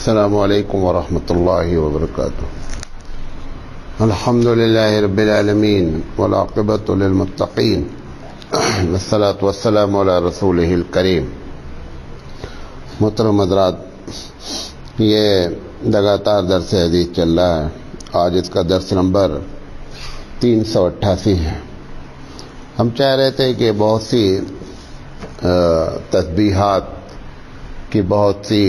السلام علیکم ورحمۃ اللہ وبرکاتہ۔ الحمد للہ رب العالمین والعاقبۃ للمتقین والصلاۃ والسلام علی رسولہ الکریم۔ محترم حضرات، یہ لگاتار درس حدیث چل رہا ہے۔ آج اس کا درس نمبر 388 ہے۔ ہم چاہ رہے تھے کہ بہت سی تسبیحات کی بہت سی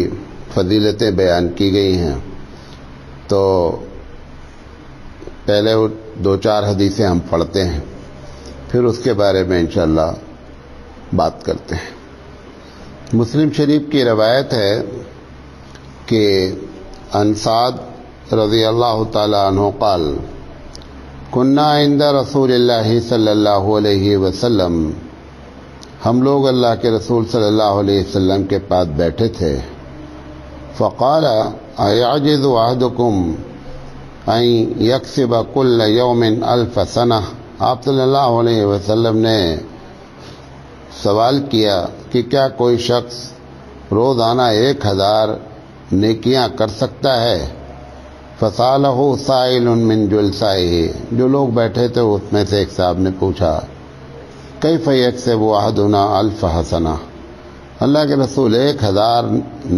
فضیلتیں بیان کی گئی ہیں، تو پہلے وہ 2-4 حدیثیں ہم پڑھتے ہیں، پھر اس کے بارے میں انشاءاللہ بات کرتے ہیں۔ مسلم شریف کی روایت ہے کہ عن سعد رضی اللہ تعالی عنہ قال کنا عند رسول اللہ صلی اللہ علیہ وسلم، ہم لوگ اللہ کے رسول صلی اللہ علیہ وسلم کے پاس بیٹھے تھے۔ فقال ایعجز احدکم ان یکسب کل یوم 1000 سنہ، آپ صلی اللہ علیہ وسلم نے سوال کیا کہ کیا کوئی شخص روزانہ 1000 نیکیاں کر سکتا ہے؟ فسالہ سائل من جلسائہ، جو لوگ بیٹھے تھے اس میں سے ایک صاحب نے پوچھا کیف یکسب احدنا 1000 حسنہ، اللہ کے رسول 1000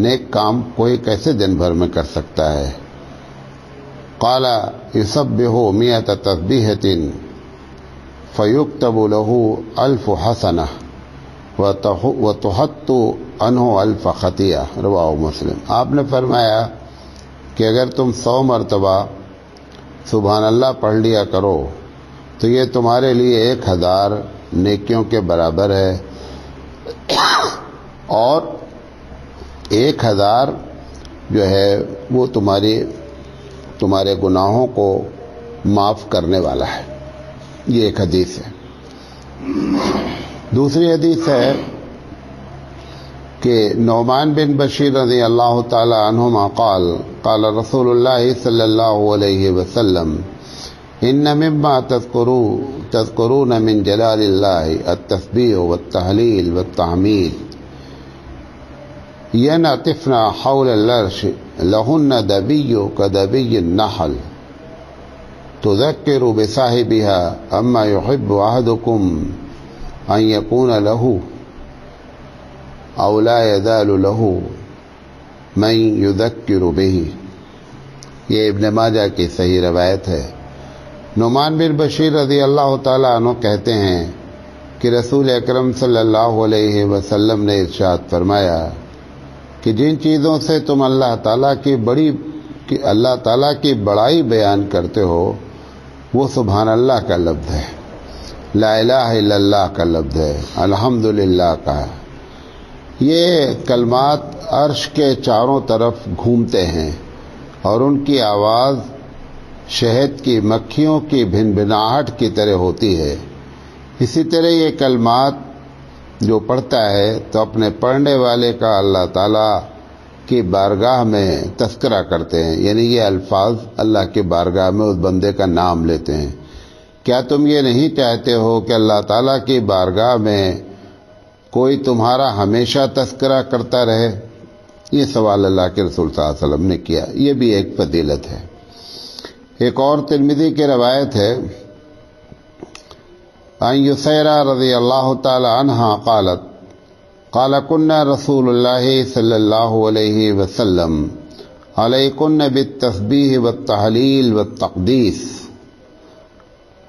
نیک کام کوئی کیسے دن بھر میں کر سکتا ہے؟ قال یسبح 100 تسبیحۃ فیکتب له 1000 حسنہ وتحط عنہ 1000 خطیئہ، رواہ مسلم۔ آپ نے فرمایا کہ اگر تم 100 مرتبہ سبحان اللہ پڑھ لیا کرو تو یہ تمہارے لیے 1000 نیکیوں کے برابر ہے، اور 1000 جو ہے وہ تمہارے گناہوں کو معاف کرنے والا ہے۔ یہ ایک حدیث ہے۔ دوسری حدیث ہے کہ نعمان بن بشیر رضی اللہ تعالی عنہما قال قال رسول اللہ صلی اللہ علیہ وسلم ان مما تذکرون من جلال اللہ التسبیح والتحلیل والتحمید ینعطفن حول العرش لہن دبی کدبی النحل تذکر بصاحبها اما يحب احدکم ان یکون له او لا یزال له من یذکر به۔ یہ ابن ماجہ کی صحیح روایت ہے۔ نعمان بن بشیر رضی اللہ تعالیٰ عنہ کہتے ہیں کہ رسول اکرم صلی اللہ علیہ وسلم نے ارشاد فرمایا کہ جن چیزوں سے تم اللہ تعالیٰ کی بڑائی بیان کرتے ہو وہ سبحان اللہ کا لفظ ہے، لا الہ الا اللہ کا لفظ ہے، الحمدللہ کا ہے۔ یہ کلمات عرش کے چاروں طرف گھومتے ہیں اور ان کی آواز شہد کی مکھیوں کی بھنبھناہٹ کی طرح ہوتی ہے۔ اسی طرح یہ کلمات جو پڑھتا ہے تو اپنے پڑھنے والے کا اللہ تعالیٰ کی بارگاہ میں تذکرہ کرتے ہیں، یعنی یہ الفاظ اللہ کی بارگاہ میں اس بندے کا نام لیتے ہیں۔ کیا تم یہ نہیں چاہتے ہو کہ اللہ تعالیٰ کی بارگاہ میں کوئی تمہارا ہمیشہ تذکرہ کرتا رہے؟ یہ سوال اللہ کے رسول صلی اللہ علیہ وسلم نے کیا۔ یہ بھی ایک فضیلت ہے۔ ایک اور ترمذی کی روایت ہے عن یسیرہ رضی اللہ تعالی عنہا قالت قال کنا رسول اللہ صلی اللہ علیہ وسلم علیکن بالتسبیح والتحلیل والتقدیس۔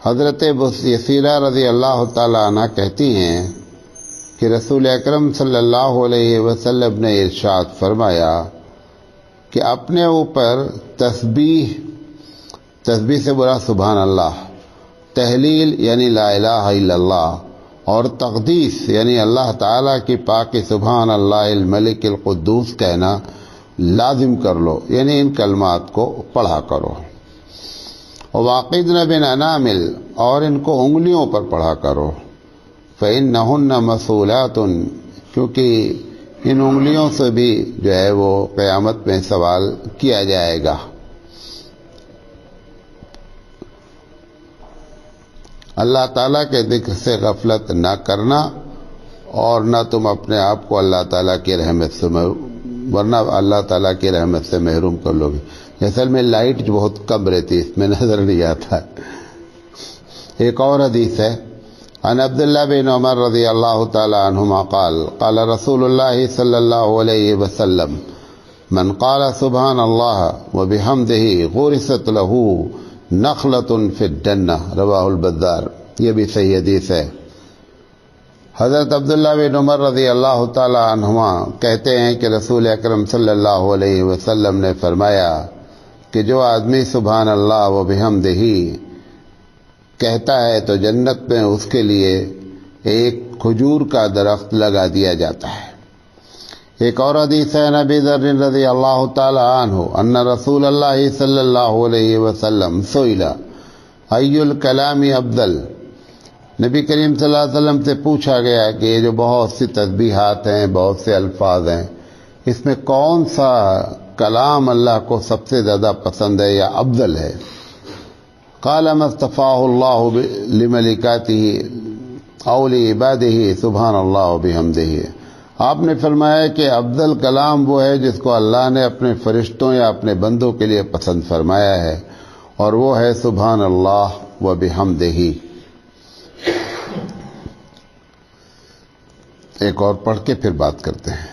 حضرت یسیرہ رضی اللہ تعالی عنہ کہتی ہیں کہ رسول اکرم صلی اللہ علیہ وسلم نے ارشاد فرمایا کہ اپنے اوپر تسبیح سے برا سبحان اللہ، تحلیل یعنی لا الہ الا اللہ، اور تقدیس یعنی اللہ تعالیٰ کی پاکی سبحان اللہ الملک القدوس کہنا لازم کر لو، یعنی ان کلمات کو پڑھا کرو۔ وَوَاقِدْنَ بِالْأَنَامِلِ، اور ان کو انگلیوں پر پڑھا کرو۔ فَإِنَّهُنَّ مَسْئُولَاتٌ، کیونکہ ان انگلیوں سے بھی جو ہے وہ قیامت میں سوال کیا جائے گا۔ اللہ تعالیٰ کے ذکر سے غفلت نہ کرنا، اور نہ تم اپنے آپ کو اللہ تعالیٰ کی رحمت سے ورنہ اللہ تعالیٰ کی رحمت سے محروم کر لو گے. اصل میں لائٹ جو بہت کم رہتی ہے، اس میں نظر نہیں آتا. ایک اور حدیث ہے، عن عبداللہ بن عمر رضی اللہ تعالی عنہما قال قال رسول اللہ صلی اللہ علیہ وسلم من قال سبحان اللہ وبحمدہ غرست لہ نخلۃ فی الجنہ، رواہ البزار. یہ بھی صحیح حدیث ہے. حضرت عبداللہ بن عمر رضی اللہ تعالی عنہما کہتے ہیں کہ رسول اکرم صلی اللہ علیہ وسلم نے فرمایا کہ جو آدمی سبحان اللہ و بحمدہ کہتا ہے تو جنت میں اس کے لیے ایک کھجور کا درخت لگا دیا جاتا ہے. ایک اور حدیث ہے نبی ذر رضی اللہ تعالی عنہ ان رسول اللہ صلی اللہ علیہ وسلم سئل ای الکلام افضل، نبی کریم صلی اللہ علیہ وسلم سے پوچھا گیا کہ یہ جو بہت سی تسبیحات ہیں، بہت سے الفاظ ہیں، اس میں کون سا کلام اللہ کو سب سے زیادہ پسند ہے یا افضل ہے؟ قال ما اصطفاه اللہ لملکاتہ او لعبادہ سبحان اللہ وبحمدہ. آپ نے فرمایا کہ افضل کلام وہ ہے جس کو اللہ نے اپنے فرشتوں یا اپنے بندوں کے لیے پسند فرمایا ہے، اور وہ ہے سبحان اللہ وبحمدہ. ایک اور پڑھ کے پھر بات کرتے ہیں.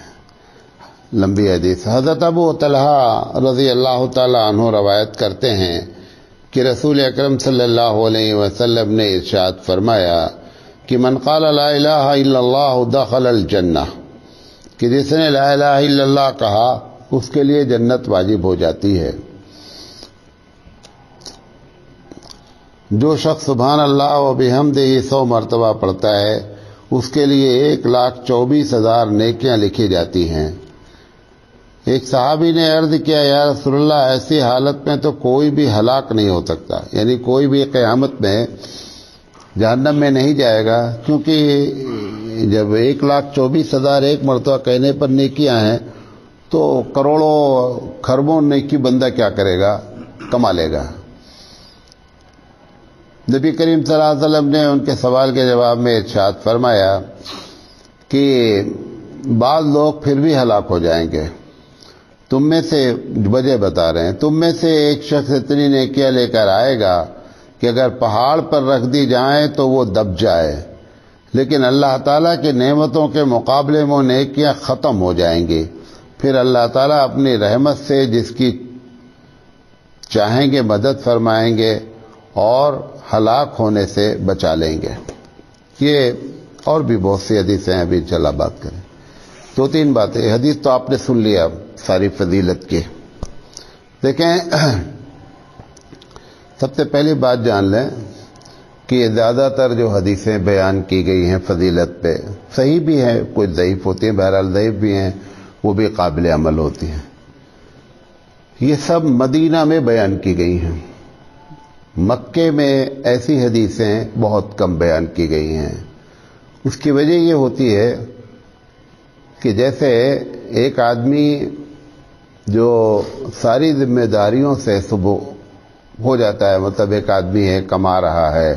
لمبی حدیث. حضرت ابو طلحہ رضی اللہ تعالی عنہ روایت کرتے ہیں کہ رسول اکرم صلی اللہ علیہ وسلم نے ارشاد فرمایا کہ من قال لا الہ الا اللہ دخل الجنہ، کہ جس نے لا الہ الا اللہ کہا اس کے لیے جنت واجب ہو جاتی ہے. جو شخص سبحان اللہ و بحمدہ 100 مرتبہ پڑھتا ہے اس کے لیے 1,24,000 نیکیاں لکھی جاتی ہیں. ایک صحابی نے عرض کیا یا رسول اللہ ایسی حالت میں تو کوئی بھی ہلاک نہیں ہو سکتا، یعنی کوئی بھی قیامت میں جہنم میں نہیں جائے گا، کیونکہ جب 1,24,000 ایک مرتبہ کہنے پر نیکیاں ہیں تو کروڑوں خربوں نیکی بندہ کیا کرے گا، کما لے گا. نبی کریم صلی اللہ علیہ وسلم نے ان کے سوال کے جواب میں ارشاد فرمایا کہ بعض لوگ پھر بھی ہلاک ہو جائیں گے. تم میں سے وجہ بتا رہے ہیں، تم میں سے ایک شخص اتنی نیکیاں لے کر آئے گا کہ اگر پہاڑ پر رکھ دی جائیں تو وہ دب جائے، لیکن اللہ تعالیٰ کی نعمتوں کے مقابلے میں وہ نیکیاں ختم ہو جائیں گی. پھر اللہ تعالیٰ اپنی رحمت سے جس کی چاہیں گے مدد فرمائیں گے اور ہلاک ہونے سے بچا لیں گے. یہ اور بھی بہت سی حدیثیں ہیں، ابھی انشاءاللہ بات کریں. 2-3 باتیں. حدیث تو آپ نے سن لیا ساری فضیلت کے. دیکھیں، سب سے پہلی بات جان لیں کہ زیادہ تر جو حدیثیں بیان کی گئی ہیں فضیلت پہ صحیح بھی ہیں، کچھ ضعیف ہوتی ہیں، بہرحال ضعیف بھی ہیں، وہ بھی قابل عمل ہوتی ہیں. یہ سب مدینہ میں بیان کی گئی ہیں. مکے میں ایسی حدیثیں بہت کم بیان کی گئی ہیں. اس کی وجہ یہ ہوتی ہے کہ جیسے ایک آدمی جو ساری ذمہ داریوں سے صبح ہو جاتا ہے، مطلب ایک آدمی ہے کما رہا ہے،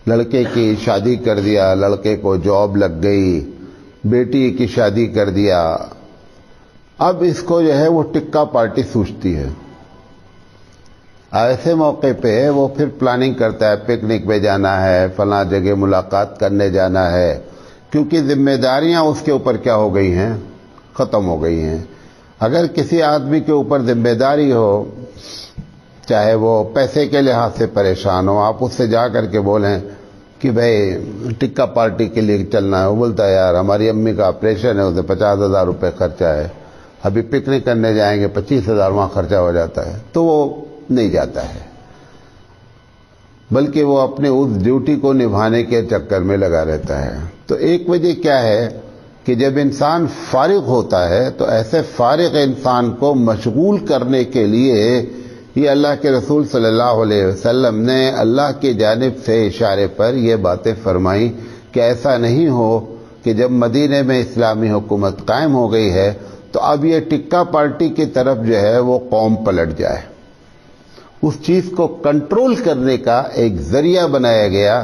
لڑکے کی شادی کر دیا، لڑکے کو جاب لگ گئی، بیٹی کی شادی کر دیا، اب اس کو جو ہے وہ ٹکا پارٹی سوچتی ہے. ایسے موقع پہ وہ پھر پلاننگ کرتا ہے، پکنک پہ جانا ہے، فلاں جگہ ملاقات کرنے جانا ہے، کیونکہ ذمہ داریاں اس کے اوپر کیا ہو گئی ہیں، ختم ہو گئی ہیں. اگر کسی آدمی کے اوپر ذمہ داری ہو، چاہے وہ پیسے کے لحاظ سے پریشان ہو، آپ اس سے جا کر کے بولیں کہ بھائی ٹکا پارٹی کے لیے چلنا ہے، وہ بولتا ہے یار ہماری امی کا آپریشن ہے، اسے 50,000 روپے خرچہ ہے، ابھی پکنک کرنے جائیں گے 25,000 وہاں خرچہ ہو جاتا ہے، تو وہ نہیں جاتا ہے، بلکہ وہ اپنے اس ڈیوٹی کو نبھانے کے چکر میں لگا رہتا ہے. تو ایک وجہ کیا ہے کہ جب انسان فارغ ہوتا ہے تو ایسے فارغ انسان کو مشغول کرنے کے لیے یہ اللہ کے رسول صلی اللہ علیہ وسلم نے اللہ کی جانب سے اشارے پر یہ باتیں فرمائیں کہ ایسا نہیں ہو کہ جب مدینے میں اسلامی حکومت قائم ہو گئی ہے تو اب یہ ٹکا پارٹی کی طرف جو ہے وہ قوم پلٹ جائے. اس چیز کو کنٹرول کرنے کا ایک ذریعہ بنایا گیا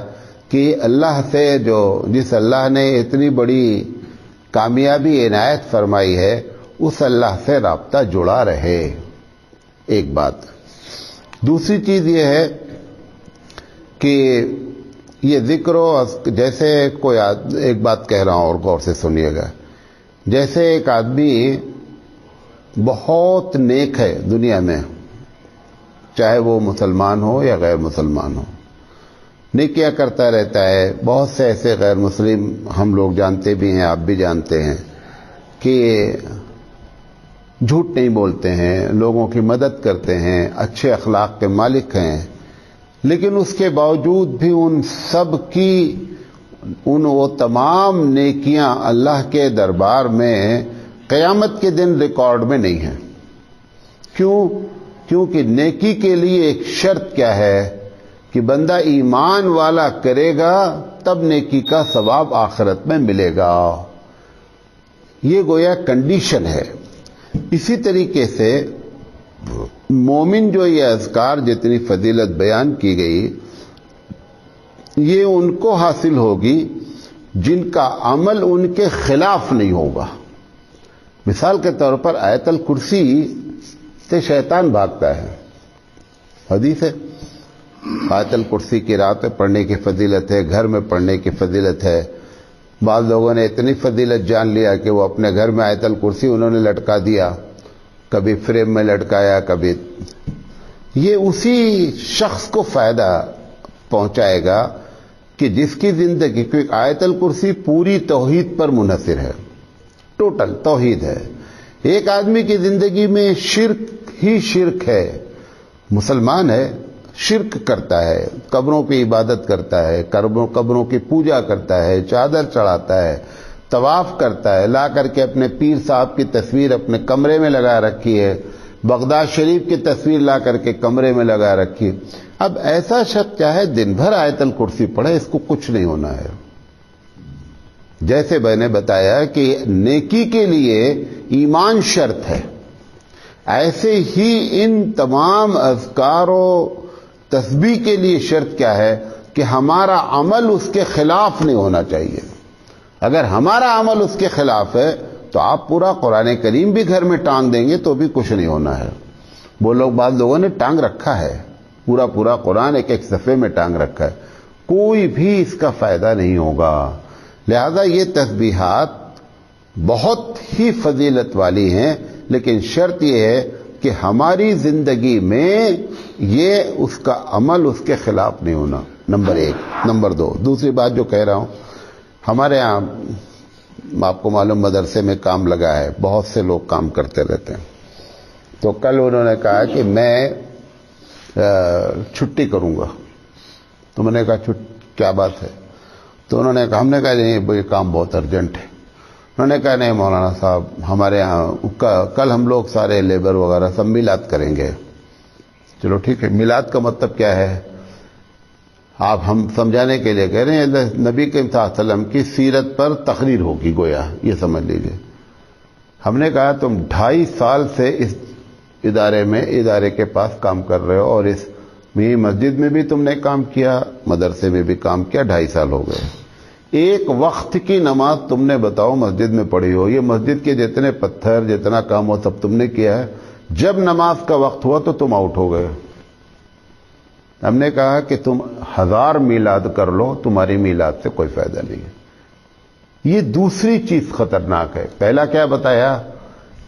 کہ اللہ سے جس اللہ نے اتنی بڑی کامیابی عنایت فرمائی ہے اس اللہ سے رابطہ جڑا رہے. ایک بات. دوسری چیز یہ ہے کہ یہ ذکر جیسے کوئی ایک بات کہہ رہا ہوں اور غور سے سنیے گا. جیسے ایک آدمی بہت نیک ہے دنیا میں، چاہے وہ مسلمان ہو یا غیر مسلمان ہو، نیکیاں کرتا رہتا ہے. بہت سے ایسے غیر مسلم ہم لوگ جانتے بھی ہیں، آپ بھی جانتے ہیں، کہ جھوٹ نہیں بولتے ہیں، لوگوں کی مدد کرتے ہیں، اچھے اخلاق کے مالک ہیں، لیکن اس کے باوجود بھی ان سب کی وہ تمام نیکیاں اللہ کے دربار میں قیامت کے دن ریکارڈ میں نہیں ہیں. کیونکہ نیکی کے لیے ایک شرط کیا ہے کہ بندہ ایمان والا کرے گا تب نیکی کا ثواب آخرت میں ملے گا. یہ گویا کنڈیشن ہے. اسی طریقے سے مومن جو یہ اذکار جتنی فضیلت بیان کی گئی، یہ ان کو حاصل ہوگی جن کا عمل ان کے خلاف نہیں ہوگا. مثال کے طور پر آیت الکرسی سے شیطان بھاگتا ہے. حدیث ہے، آیت الکرسی کی رات میں پڑھنے کی فضیلت ہے، گھر میں پڑھنے کی فضیلت ہے. بعض لوگوں نے اتنی فضیلت جان لیا کہ وہ اپنے گھر میں آیت الکرسی انہوں نے لٹکا دیا، کبھی فریم میں لٹکایا، کبھی. یہ اسی شخص کو فائدہ پہنچائے گا کہ جس کی زندگی، کیونکہ آیت الکرسی پوری توحید پر منحصر ہے، ٹوٹل توحید ہے. ایک آدمی کی زندگی میں شرک ہی شرک ہے، مسلمان ہے، شرک کرتا ہے، قبروں کی عبادت کرتا ہے، قبروں کی پوجا کرتا ہے، چادر چڑھاتا ہے، طواف کرتا ہے، لا کر کے اپنے پیر صاحب کی تصویر اپنے کمرے میں لگا رکھی ہے، بغداد شریف کی تصویر لا کر کے کمرے میں لگا رکھی ہے. اب ایسا شخص چاہے دن بھر آیت الکرسی پڑھے، اس کو کچھ نہیں ہونا ہے. جیسے میں نے بتایا کہ نیکی کے لیے ایمان شرط ہے، ایسے ہی ان تمام اذکار و تسبیح کے لیے شرط کیا ہے کہ ہمارا عمل اس کے خلاف نہیں ہونا چاہیے. اگر ہمارا عمل اس کے خلاف ہے تو آپ پورا قرآن کریم بھی گھر میں ٹانگ دیں گے تو بھی کچھ نہیں ہونا ہے. وہ لوگ، بعض لوگوں نے ٹانگ رکھا ہے، پورا قرآن ایک صفحے میں ٹانگ رکھا ہے، کوئی بھی اس کا فائدہ نہیں ہوگا. لہذا یہ تسبیحات بہت ہی فضیلت والی ہیں، لیکن شرط یہ ہے کہ ہماری زندگی میں یہ اس کا عمل اس کے خلاف نہیں ہونا. نمبر ایک. نمبر دو، دوسری بات جو کہہ رہا ہوں، ہمارے ہاں آپ کو معلوم مدرسے میں کام لگا ہے، بہت سے لوگ کام کرتے رہتے ہیں. تو کل انہوں نے کہا کہ میں چھٹی کروں گا. تو میں نے کہا کیا بات ہے؟ تو انہوں نے کہا، ہم نے کہا نہیں یہ کام بہت ارجنٹ ہے. انہوں نے کہا نہیں مولانا صاحب، ہمارے ہاں کل ہم لوگ سارے لیبر وغیرہ سب میلاد کریں گے. چلو ٹھیک ہے. میلاد کا مطلب کیا ہے؟ آپ ہم سمجھانے کے لیے کہہ رہے ہیں نبی کریم صلی اللہ علیہ وسلم کی سیرت پر تقریر ہوگی گویا، یہ سمجھ لیجئے. ہم نے کہا تم 2.5 سال سے اس ادارے کے پاس کام کر رہے ہو، اور اس مسجد میں بھی تم نے کام کیا، مدرسے میں بھی کام کیا، 2.5 سال ہو گئے. ایک وقت کی نماز تم نے بتاؤ مسجد میں پڑھی ہو؟ یہ مسجد کے جتنے پتھر جتنا کام ہو سب تم نے کیا ہے. جب نماز کا وقت ہوا تو تم آؤٹ ہو گئے. ہم نے کہا کہ تم 1000 میلاد کر لو، تمہاری میلاد سے کوئی فائدہ نہیں ہے. یہ دوسری چیز خطرناک ہے. پہلا کیا بتایا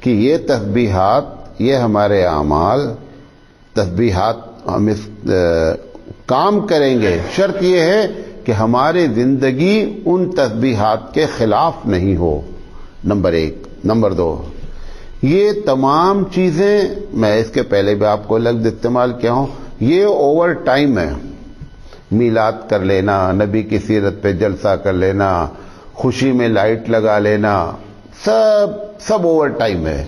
کہ یہ تسبیحات، یہ ہمارے اعمال، تسبیحات ہم اس کام کریں گے، شرط یہ ہے کہ ہماری زندگی ان تسبیحات کے خلاف نہیں ہو. نمبر ایک. نمبر دو، یہ تمام چیزیں میں اس کے پہلے بھی آپ کو لفظ استعمال کیا ہوں، یہ اوور ٹائم ہے. میلاد کر لینا، نبی کی سیرت پہ جلسہ کر لینا، خوشی میں لائٹ لگا لینا، سب اوور ٹائم ہے.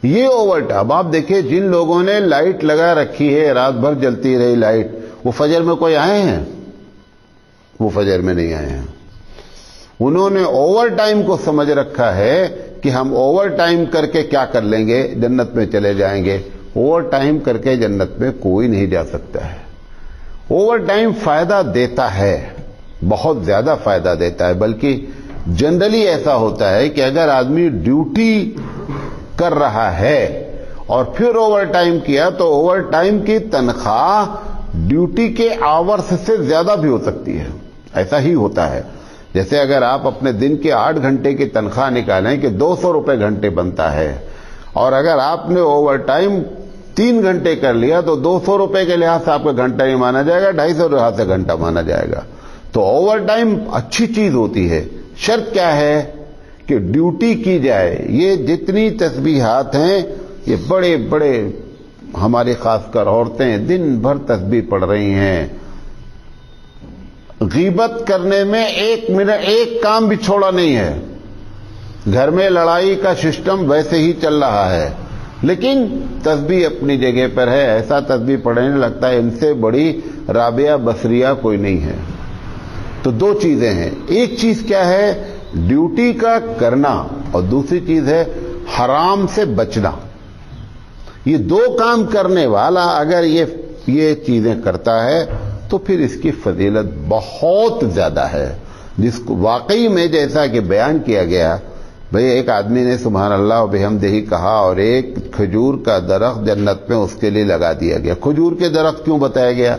یہ اوور ٹائم. اب آپ دیکھیں جن لوگوں نے لائٹ لگا رکھی ہے، رات بھر جلتی رہی لائٹ، وہ فجر میں کوئی آئے ہیں؟ وہ فجر میں نہیں آئے ہیں. انہوں نے اوور ٹائم کو سمجھ رکھا ہے کہ ہم اوور ٹائم کر کے کیا کر لیں گے، جنت میں چلے جائیں گے. اوور ٹائم کر کے جنت میں کوئی نہیں جا سکتا ہے. اوور ٹائم فائدہ دیتا ہے، بہت زیادہ فائدہ دیتا ہے. بلکہ جنرلی ایسا ہوتا ہے کہ اگر آدمی ڈیوٹی کر رہا ہے اور پھر اوور ٹائم کیا تو اوور ٹائم کی تنخواہ ڈیوٹی کے آورز سے زیادہ بھی ہو سکتی ہے. ایسا ہی ہوتا ہے. جیسے اگر آپ اپنے دن کے 8 گھنٹے کی تنخواہ نکالیں کہ 200 روپے گھنٹے بنتا ہے اور اگر آپ نے اوور ٹائم 3 گھنٹے کر لیا تو 200 روپے کے لحاظ سے آپ کا گھنٹہ نہیں مانا جائے گا, 250 لحاظ سے گھنٹہ مانا جائے گا. تو اوور ٹائم اچھی چیز ہوتی ہے. شرط کیا ہے کہ ڈیوٹی کی جائے. یہ جتنی تسبیحات ہیں یہ بڑے بڑے ہماری خاص کر عورتیں دن بھر تسبیح پڑھ رہی ہیں. غیبت کرنے میں 1 منٹ ایک کام بھی چھوڑا نہیں ہے. گھر میں لڑائی کا سسٹم ویسے ہی چل رہا ہے لیکن تسبیح اپنی جگہ پر ہے. ایسا تسبیح پڑھنے لگتا ہے ان سے بڑی رابعہ بصریہ کوئی نہیں ہے. تو 2 چیزیں ہیں. ایک چیز کیا ہے ڈیوٹی کا کرنا اور دوسری چیز ہے حرام سے بچنا. یہ 2 کام کرنے والا اگر یہ چیزیں کرتا ہے تو پھر اس کی فضیلت بہت زیادہ ہے. جس کو واقعی میں جیسا کہ بیان کیا گیا بھئی ایک آدمی نے سبحان اللہ و بحمدہ کہا اور ایک کھجور کا درخت جنت میں اس کے لیے لگا دیا گیا. کھجور کے درخت کیوں بتایا گیا؟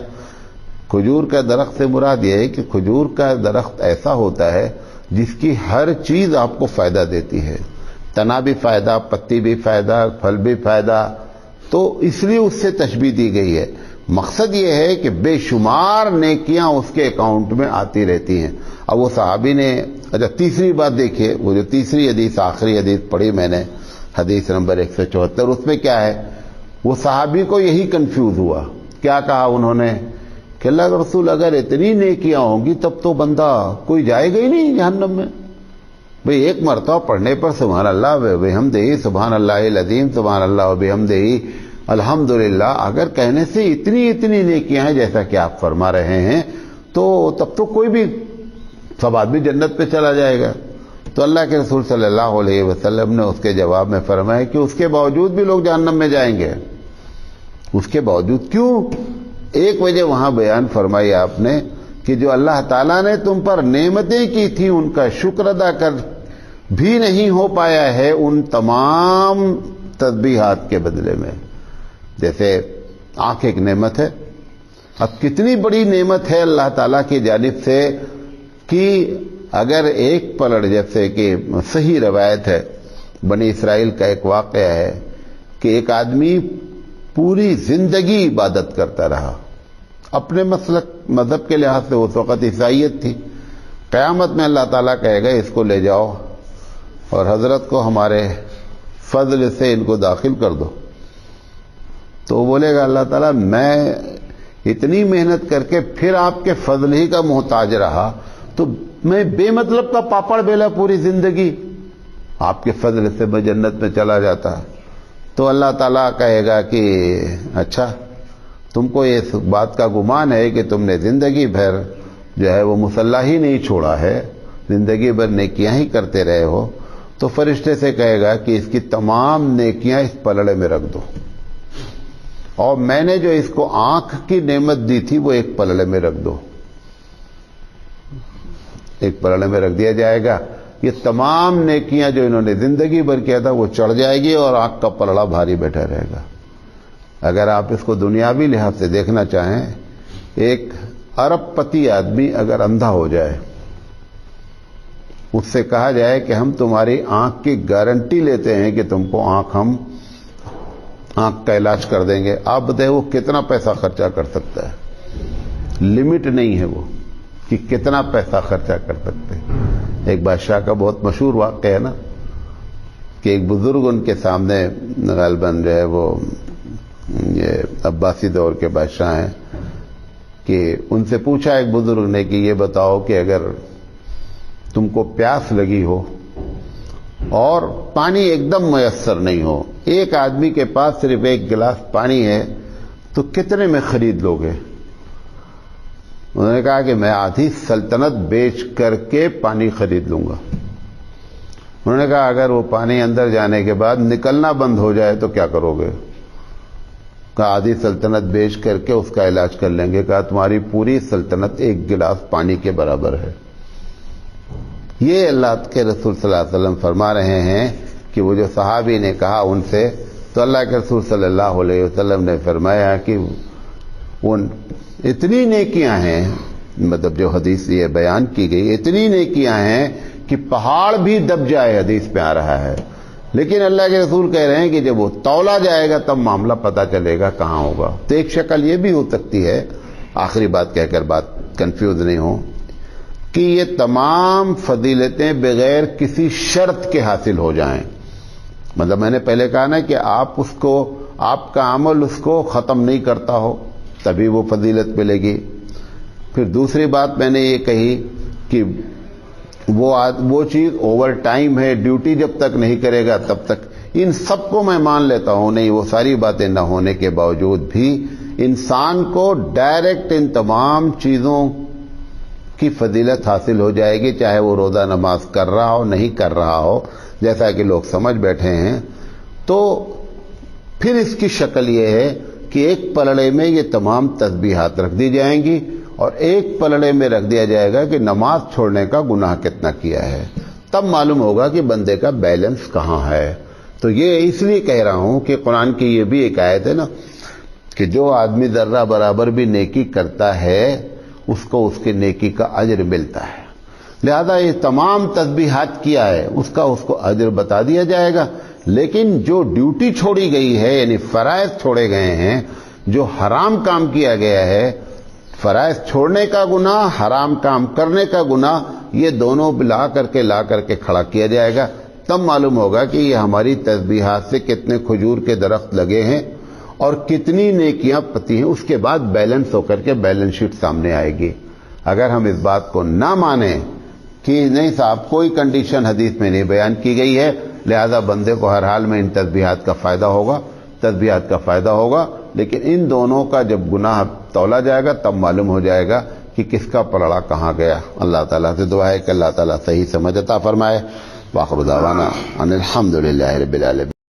کھجور کا درخت سے مراد یہ ہے کہ کھجور کا درخت ایسا ہوتا ہے جس کی ہر چیز آپ کو فائدہ دیتی ہے. تنا بھی فائدہ, پتی بھی فائدہ, پھل بھی فائدہ. تو اس لیے اس سے تشبیہ دی گئی ہے. مقصد یہ ہے کہ بے شمار نیکیاں اس کے اکاؤنٹ میں آتی رہتی ہیں. اب وہ صحابی نے اچھا تیسری بات دیکھیے, وہ جو تیسری حدیث آخری حدیث پڑھی میں نے حدیث نمبر 174, اس میں کیا ہے وہ صحابی کو یہی کنفیوز ہوا. کیا کہا انہوں نے کہ اللہ کے رسول اگر اتنی نیکیاں ہوں گی تب تو بندہ کوئی جائے گا ہی نہیں جہنم میں. بھئی ایک مرتبہ پڑھنے پر سبحان اللہ و بحمدہ سبحان اللہ العظیم سبحان اللہ و بحمدہ الحمدللہ اگر کہنے سے اتنی نیکیاں ہیں جیسا کہ آپ فرما رہے ہیں تو تب تو کوئی بھی سب آدمی جنت پہ چلا جائے گا. تو اللہ کے رسول صلی اللہ علیہ وسلم نے اس کے جواب میں فرمایا کہ اس کے باوجود بھی لوگ جہنم میں جائیں گے. اس کے باوجود کیوں؟ ایک وجہ وہاں بیان فرمائی آپ نے کہ جو اللہ تعالیٰ نے تم پر نعمتیں کی تھی ان کا شکر ادا کر بھی نہیں ہو پایا ہے ان تمام تسبیحات کے بدلے میں. جیسے آنکھ ایک نعمت ہے. اب کتنی بڑی نعمت ہے اللہ تعالیٰ کی جانب سے کہ اگر ایک پلڑ, جیسے کہ صحیح روایت ہے بنی اسرائیل کا ایک واقعہ ہے کہ ایک آدمی پوری زندگی عبادت کرتا رہا اپنے مسلک مذہب کے لحاظ سے. اس وقت عیسائیت تھی. قیامت میں اللہ تعالیٰ کہے گا اس کو لے جاؤ اور حضرت کو ہمارے فضل سے ان کو داخل کر دو. تو وہ بولے گا اللہ تعالیٰ میں اتنی محنت کر کے پھر آپ کے فضل ہی کا محتاج رہا تو میں بے مطلب کا پاپڑ بیلا پوری زندگی, آپ کے فضل سے میں جنت میں چلا جاتا. تو اللہ تعالیٰ کہے گا کہ اچھا تم کو اس بات کا گمان ہے کہ تم نے زندگی بھر جو ہے وہ مصلی ہی نہیں چھوڑا ہے, زندگی بھر نیکیاں ہی کرتے رہے ہو. تو فرشتے سے کہے گا کہ اس کی تمام نیکیاں اس پلڑے میں رکھ دو اور میں نے جو اس کو آنکھ کی نعمت دی تھی وہ ایک پلڑے میں رکھ دو. ایک پلڑے میں رکھ دیا جائے گا. یہ تمام نیکیاں جو انہوں نے زندگی بھر کیا تھا وہ چڑھ جائے گی اور آنکھ کا پلڑا بھاری بیٹھا رہے گا. اگر آپ اس کو دنیاوی لحاظ سے دیکھنا چاہیں, ایک ارب پتی آدمی اگر اندھا ہو جائے, اس سے کہا جائے کہ ہم تمہاری آنکھ کی گارنٹی لیتے ہیں کہ تم کو ہم آنکھ کا علاج کر دیں گے, آپ بتائیں وہ کتنا پیسہ خرچہ کر سکتا ہے؟ لمٹ نہیں ہے وہ کہ کتنا پیسہ خرچہ کر سکتے ہیں. ایک بادشاہ کا بہت مشہور واقعہ ہے نا کہ ایک بزرگ ان کے سامنے غالباً جو ہے وہ یہ عباسی دور کے بادشاہ ہیں کہ ان سے پوچھا ایک بزرگ نے کہ یہ بتاؤ کہ اگر تم کو پیاس لگی ہو اور پانی ایک دم میسر نہیں ہو, ایک آدمی کے پاس صرف 1 گلاس پانی ہے, تو کتنے میں خرید لوگے؟ انہوں نے کہا کہ میں آدھی سلطنت بیچ کر کے پانی خرید لوں گا. انہوں نے کہا اگر وہ پانی اندر جانے کے بعد نکلنا بند ہو جائے تو کیا کرو گے؟ کہا آدھی سلطنت بیچ کر کے اس کا علاج کر لیں گے. کہا تمہاری پوری سلطنت 1 گلاس پانی کے برابر ہے. یہ اللہ کے رسول صلی اللہ علیہ وسلم فرما رہے ہیں کہ وہ جو صحابی نے کہا ان سے، تو اللہ کے رسول صلی اللہ علیہ وسلم نے فرمایا کہ ان اتنی نیکیاں ہیں، مطلب جو حدیث یہ بیان کی گئی، اتنی نیکیاں ہیں کہ پہاڑ بھی دب جائے، حدیث پہ آ رہا ہے، لیکن اللہ کے رسول کہہ رہے ہیں کہ جب وہ تولا جائے گا تب معاملہ پتہ چلے گا کہاں ہوگا۔ تو ایک شکل یہ بھی ہو سکتی ہے، آخری بات کہہ کر بات کنفیوز نہیں ہو، کہ یہ تمام فضیلتیں بغیر کسی شرط کے حاصل ہو جائیں۔ مطلب میں نے پہلے کہا نا کہ آپ کا عمل اس کو ختم نہیں کرتا ہو تبھی وہ فضیلت ملے گی۔ پھر دوسری بات میں نے یہ کہی کہ وہ چیز اوور ٹائم ہے، ڈیوٹی جب تک نہیں کرے گا تب تک، ان سب کو میں مان لیتا ہوں، نہیں وہ ساری باتیں نہ ہونے کے باوجود بھی انسان کو ڈائریکٹ ان تمام چیزوں کی فضیلت حاصل ہو جائے گی، چاہے وہ روزہ نماز کر رہا ہو نہیں کر رہا ہو، جیسا کہ لوگ سمجھ بیٹھے ہیں۔ تو پھر اس کی شکل یہ ہے کہ ایک پلڑے میں یہ تمام تسبیحات رکھ دی جائیں گی اور ایک پلڑے میں رکھ دیا جائے گا کہ نماز چھوڑنے کا گناہ کتنا کیا ہے، تب معلوم ہوگا کہ بندے کا بیلنس کہاں ہے۔ تو یہ اس لیے کہہ رہا ہوں کہ قرآن کی یہ بھی ایک آیت ہے نا کہ جو آدمی ذرہ برابر بھی نیکی کرتا ہے اس کو اس کے نیکی کا اجر ملتا ہے، لہذا یہ تمام تسبیحات کیا ہے اس کو اجر بتا دیا جائے گا، لیکن جو ڈیوٹی چھوڑی گئی ہے یعنی فرائض چھوڑے گئے ہیں، جو حرام کام کیا گیا ہے، فرائض چھوڑنے کا گناہ، حرام کام کرنے کا گناہ، یہ دونوں لا کر کے کھڑا کیا جائے گا، تب معلوم ہوگا کہ یہ ہماری تسبیحات سے کتنے کھجور کے درخت لگے ہیں اور کتنی نیکیاں پتی ہیں، اس کے بعد بیلنس ہو کر کے بیلنس شیٹ سامنے آئے گی۔ اگر ہم اس بات کو نہ مانیں کہ نہیں صاحب کوئی کنڈیشن حدیث میں نہیں بیان کی گئی ہے، لہذا بندے کو ہر حال میں ان تسبیحات کا فائدہ ہوگا، لیکن ان دونوں کا جب گناہ تولا جائے گا تب معلوم ہو جائے گا کہ کس کا پلڑا کہاں گیا۔ اللہ تعالیٰ سے دعا ہے کہ اللہ تعالیٰ صحیح سمجھ عطا فرمائے۔ وآخر دعوانا ان الحمد للہ رب العالمین۔